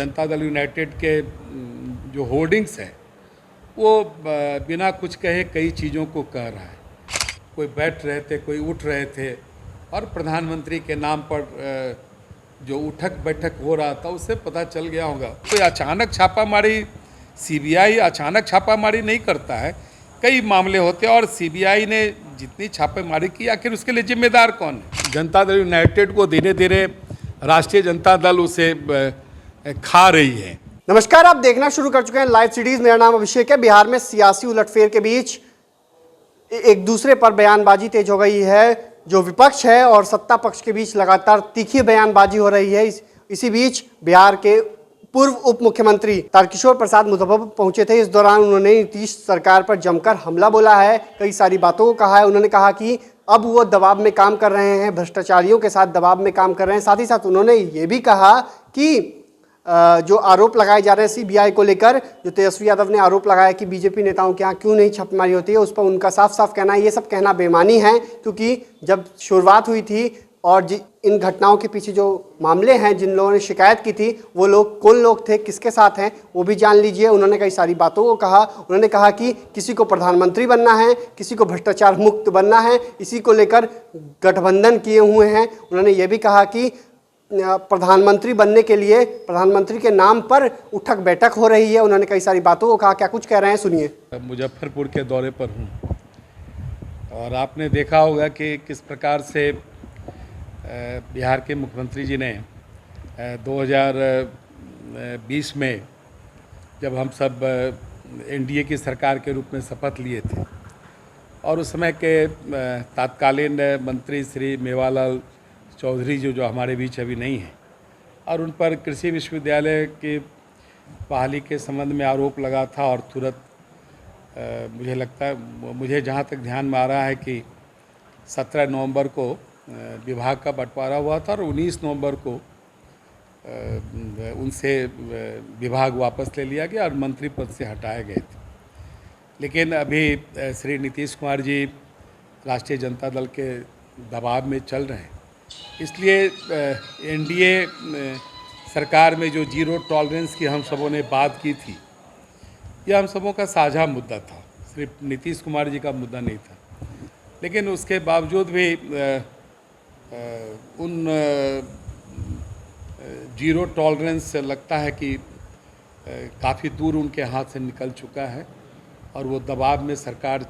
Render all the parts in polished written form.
Janata Dal United के जो hoardings हैं वो बिना कुछ कहे कई चीज़ों को कह रहा है। कोई बैठ रहे थे, कोई उठ रहे थे, और प्रधानमंत्री के नाम पर जो उठक बैठक हो रहा था उससे पता चल गया होगा। कोई अचानक छापामारी, सीबीआई अचानक छापामारी नहीं करता है, कई मामले होते हैं। और सीबीआई ने जितनी छापेमारी की, आखिर उसके लिए जिम्मेदार कौन है? जनता दल यूनाइटेड को धीरे धीरे राष्ट्रीय जनता दल उसे खा रही है। नमस्कार, आप देखना शुरू कर चुके हैं लाइव सीरीज। मेरा नाम अभिषेक है। बिहार में सियासी उलटफेर के बीच एक दूसरे पर बयानबाजी तेज हो गई है। जो विपक्ष है और सत्ता पक्ष के बीच लगातार तीखी बयानबाजी हो रही है। इसी बीच बिहार के पूर्व उप मुख्यमंत्री तारकिशोर प्रसाद मुजफ्फरपुर पहुंचे थे। इस दौरान उन्होंने नीतीश सरकार पर जमकर हमला बोला है, कई सारी बातों को कहा है। उन्होंने कहा कि अब वो दबाव में काम कर रहे हैं, भ्रष्टाचारियों के साथ दबाव में काम कर रहे हैं। साथ ही साथ उन्होंने ये भी कहा कि जो आरोप लगाए जा रहे हैं सीबीआई को लेकर, जो तेजस्वी यादव ने आरोप लगाया कि बीजेपी नेताओं के यहाँ क्यों नहीं छापेमारी होती है, उस पर उनका साफ साफ कहना है ये सब कहना बेईमानी है। क्योंकि जब शुरुआत हुई थी और इन घटनाओं के पीछे जो मामले हैं, जिन लोगों ने शिकायत की थी, वो लोग कौन लोग थे, किसके साथ हैं, वो भी जान लीजिए। उन्होंने कई सारी बातों को कहा। उन्होंने कहा कि किसी को प्रधानमंत्री बनना है, किसी को भ्रष्टाचार मुक्त बनना है, इसी को लेकर गठबंधन किए हुए हैं। उन्होंने ये भी कहा कि प्रधानमंत्री बनने के लिए प्रधानमंत्री के नाम पर उठक बैठक हो रही है। उन्होंने कई सारी बातों को कहा। क्या कुछ कह रहे हैं, सुनिए। मुजफ्फरपुर के दौरे पर हूँ और आपने देखा होगा कि किस प्रकार से बिहार के मुख्यमंत्री जी ने 2020 में जब हम सब एनडीए की सरकार के रूप में शपथ लिए थे और उस समय के तत्कालीन मंत्री श्री मेवालाल चौधरी जो हमारे बीच अभी नहीं हैं, और उन पर कृषि विश्वविद्यालय की बहाली के संबंध में आरोप लगा था। और तुरंत मुझे लगता है, मुझे जहाँ तक ध्यान में आ रहा है कि 17 नवंबर को विभाग का बंटवारा हुआ था और 19 नवंबर को उनसे विभाग वापस ले लिया गया और मंत्री पद से हटाए गए थे। लेकिन अभी श्री नीतीश कुमार जी राष्ट्रीय जनता दल के दबाव में चल रहे हैं, इसलिए एनडीए सरकार में जो जीरो टॉलरेंस की हम सबों ने बात की थी, यह हम सबों का साझा मुद्दा था, सिर्फ नीतीश कुमार जी का मुद्दा नहीं था। लेकिन उसके बावजूद भी उन जीरो टॉलरेंस से लगता है कि काफ़ी दूर उनके हाथ से निकल चुका है और वो दबाव में सरकार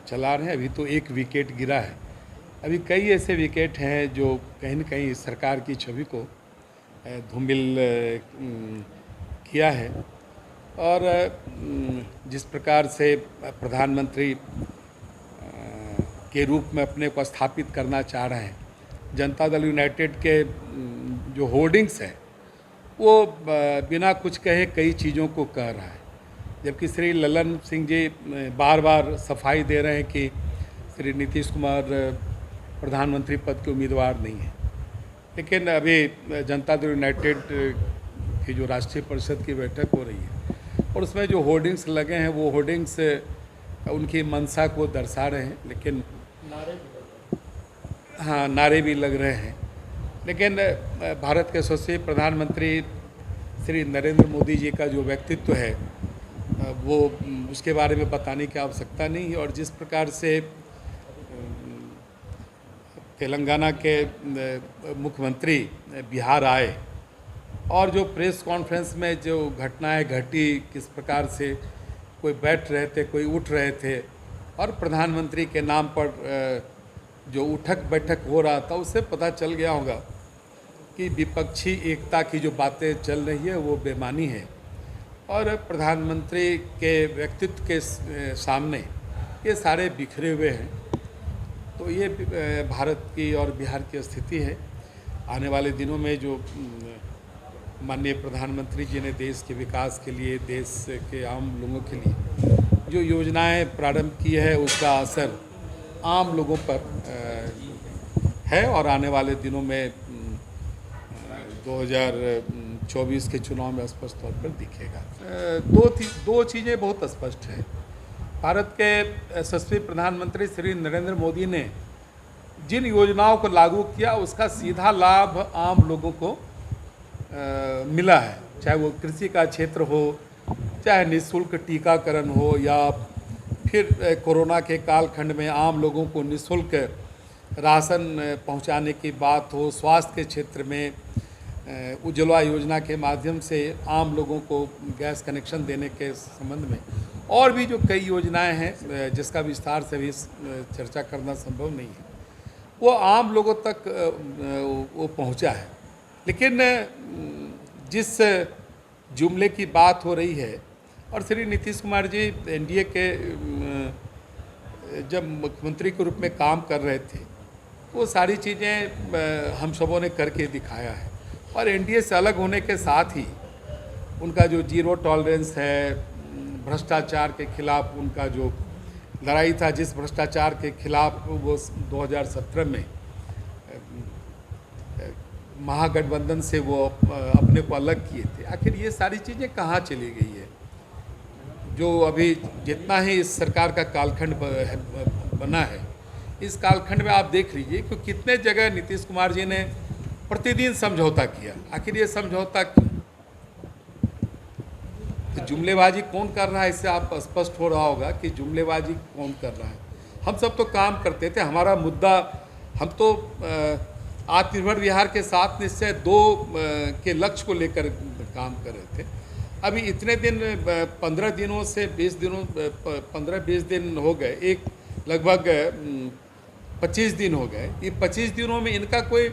चला रहे हैं। अभी तो एक विकेट गिरा है, अभी कई ऐसे विकेट हैं जो कहीं न कहीं सरकार की छवि को धूमिल किया है। और जिस प्रकार से प्रधानमंत्री के रूप में अपने को स्थापित करना चाह रहे हैं, जनता दल यूनाइटेड के जो होर्डिंग्स हैं वो बिना कुछ कहे कई चीज़ों को कह रहा है। जबकि श्री ललन सिंह जी बार बार सफाई दे रहे हैं कि श्री नीतीश कुमार प्रधानमंत्री पद के उम्मीदवार नहीं है। लेकिन अभी जनता दल यूनाइटेड की जो राष्ट्रीय परिषद की बैठक हो रही है और उसमें जो होर्डिंग्स लगे हैं, वो होर्डिंग्स उनकी मंशा को दर्शा रहे हैं। लेकिन नारे भी लग रहे हैं। लेकिन भारत के यशस्वी प्रधानमंत्री श्री नरेंद्र मोदी जी का जो व्यक्तित्व है, वो उसके बारे में बताने की आवश्यकता नहीं है। और जिस प्रकार से तेलंगाना के मुख्यमंत्री बिहार आए और जो प्रेस कॉन्फ्रेंस में जो घटनाएं घटी, किस प्रकार से कोई बैठ रहे थे, कोई उठ रहे थे, और प्रधानमंत्री के नाम पर जो उठक बैठक हो रहा था, उससे पता चल गया होगा कि विपक्षी एकता की जो बातें चल रही है वो बेमानी है। और प्रधानमंत्री के व्यक्तित्व के सामने ये सारे बिखरे हुए हैं। तो ये भारत की और बिहार की स्थिति है। आने वाले दिनों में जो माननीय प्रधानमंत्री जी ने देश के विकास के लिए, देश के आम लोगों के लिए जो योजनाएं प्रारंभ की है, उसका असर आम लोगों पर है और आने वाले दिनों में 2024 के चुनाव में स्पष्ट तौर पर दिखेगा। दो चीज़ें बहुत स्पष्ट हैं। भारत के यशस्वी प्रधानमंत्री श्री नरेंद्र मोदी ने जिन योजनाओं को लागू किया, उसका सीधा लाभ आम लोगों को मिला है। चाहे वो कृषि का क्षेत्र हो, चाहे निःशुल्क टीकाकरण हो, या फिर कोरोना के कालखंड में आम लोगों को निःशुल्क राशन पहुंचाने की बात हो, स्वास्थ्य के क्षेत्र में उज्ज्वला योजना के माध्यम से आम लोगों को गैस कनेक्शन देने के संबंध में, और भी जो कई योजनाएं हैं जिसका विस्तार से भी चर्चा करना संभव नहीं है, वो आम लोगों तक वो पहुंचा है। लेकिन जिस जुमले की बात हो रही है, और श्री नीतीश कुमार जी एनडीए के जब मुख्यमंत्री के रूप में काम कर रहे थे, वो सारी चीज़ें हम सबों ने करके दिखाया है। और एनडीए से अलग होने के साथ ही उनका जो जीरो टॉलरेंस है, भ्रष्टाचार के खिलाफ उनका जो लड़ाई था, जिस भ्रष्टाचार के खिलाफ वो 2017 में महागठबंधन से वो अपने को अलग किए थे, आखिर ये सारी चीज़ें कहाँ चली गई है? जो अभी जितना ही इस सरकार का कालखंड बना है, इस कालखंड में आप देख लीजिए कि कितने जगह नीतीश कुमार जी ने प्रतिदिन समझौता किया। आखिर ये समझौता क्यों? तो जुमलेबाजी कौन कर रहा है, इससे आप स्पष्ट हो रहा होगा कि जुमलेबाजी कौन कर रहा है। हम सब तो काम करते थे, हमारा मुद्दा, हम तो आत्मनिर्भर बिहार के साथ निश्चय 2 के लक्ष्य को लेकर काम कर रहे थे। अभी इतने दिन 15 दिनों से 20 दिनों 15-20 दिन हो गए, एक लगभग 25 दिन हो गए। ये 25 दिनों में इनका कोई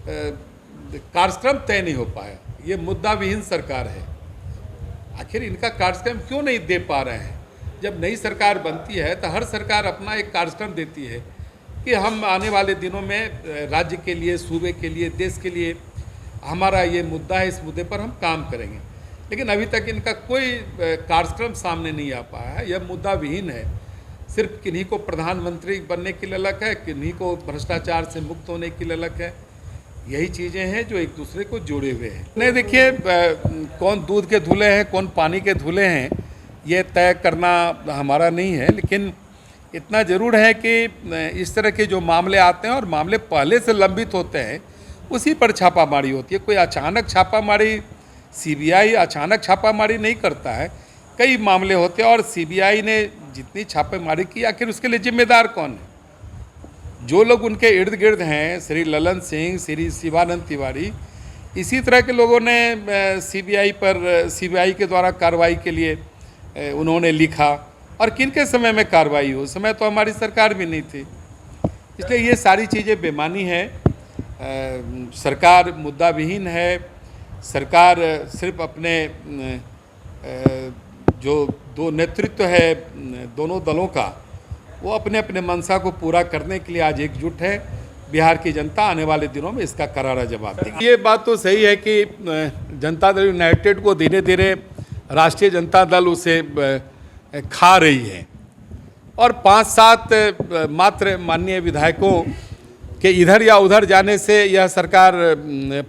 कार्यक्रम तय नहीं हो पाया। ये मुद्दा विहीन सरकार है। आखिर इनका कार्यक्रम क्यों नहीं दे पा रहे हैं? जब नई सरकार बनती है तो हर सरकार अपना एक कार्यक्रम देती है कि हम आने वाले दिनों में राज्य के लिए, सूबे के लिए, देश के लिए हमारा ये मुद्दा है, इस मुद्दे पर हम काम करेंगे। लेकिन अभी तक इनका कोई कार्यक्रम सामने नहीं आ पाया है। यह मुद्दा विहीन है। सिर्फ किन्हीं को प्रधानमंत्री बनने के लिए अलग है, किन्हीं को भ्रष्टाचार से मुक्त होने के लिए अलग है। यही चीज़ें हैं जो एक दूसरे को जोड़े हुए हैं। नहीं, देखिए, कौन दूध के धुले हैं, कौन पानी के धुले हैं, ये तय करना हमारा नहीं है। लेकिन इतना ज़रूर है कि इस तरह के जो मामले आते हैं और मामले पहले से लंबित होते हैं, उसी पर छापामारी होती है। कोई अचानक छापामारी, सीबीआई अचानक छापामारी नहीं करता है। कई मामले होते हैं और सीबीआई ने जितनी छापेमारी की, आखिर उसके लिए जिम्मेदार कौन है? जो लोग उनके इर्द गिर्द हैं, श्री ललन सिंह, श्री शिवानंद तिवारी, इसी तरह के लोगों ने सीबीआई के द्वारा कार्रवाई के लिए उन्होंने लिखा। और किनके समय में कार्रवाई हो? उस समय तो हमारी सरकार भी नहीं थी। इसलिए ये सारी चीज़ें बेमानी है। सरकार मुद्दा विहीन है। सरकार सिर्फ अपने जो 2 नेतृत्व है दोनों दलों का, वो अपने अपने मंशा को पूरा करने के लिए आज एकजुट है। बिहार की जनता आने वाले दिनों में इसका करारा जवाब देगी। ये बात तो सही है कि जनता दल यूनाइटेड को धीरे धीरे राष्ट्रीय जनता दल उसे खा रही है, और 5-7 मात्र माननीय विधायकों के इधर या उधर जाने से यह सरकार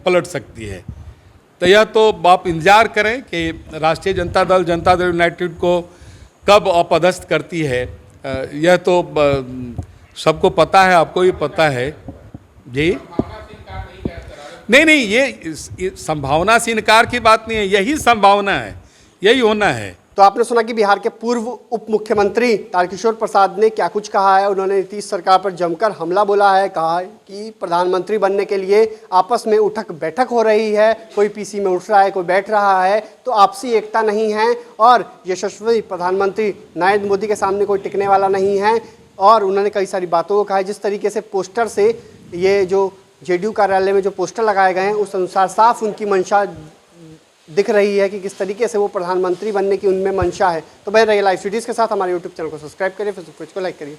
पलट सकती है। तो यह तो आप इंतजार करें कि राष्ट्रीय जनता दल यूनाइटेड को कब अपदस्थ करती है। यह तो सबको पता है, आपको भी पता है जी। नहीं, ये संभावना से इनकार की बात नहीं है, यही संभावना है, यही होना है। तो आपने सुना कि बिहार के पूर्व उप मुख्यमंत्री तारकिशोर प्रसाद ने क्या कुछ कहा है। उन्होंने नीतीश सरकार पर जमकर हमला बोला है, कहा है कि प्रधानमंत्री बनने के लिए आपस में उठक बैठक हो रही है, कोई पीसी में उठ रहा है, कोई बैठ रहा है, तो आपसी एकता नहीं है और यशस्वी प्रधानमंत्री नरेंद्र मोदी के सामने कोई टिकने वाला नहीं है। और उन्होंने कई सारी बातों को कहा है। जिस तरीके से पोस्टर से ये जो जेडीयू कार्यालय में जो पोस्टर लगाए गए हैं, उस अनुसार साफ उनकी मंशा दिख रही है कि किस तरीके से वो प्रधानमंत्री बनने की उनमें मंशा है। तो बने रहिए लाइव सिटीज़ के साथ। हमारे यूट्यूब चैनल को सब्सक्राइब करिए, फेसबुक पेज को लाइक करिए।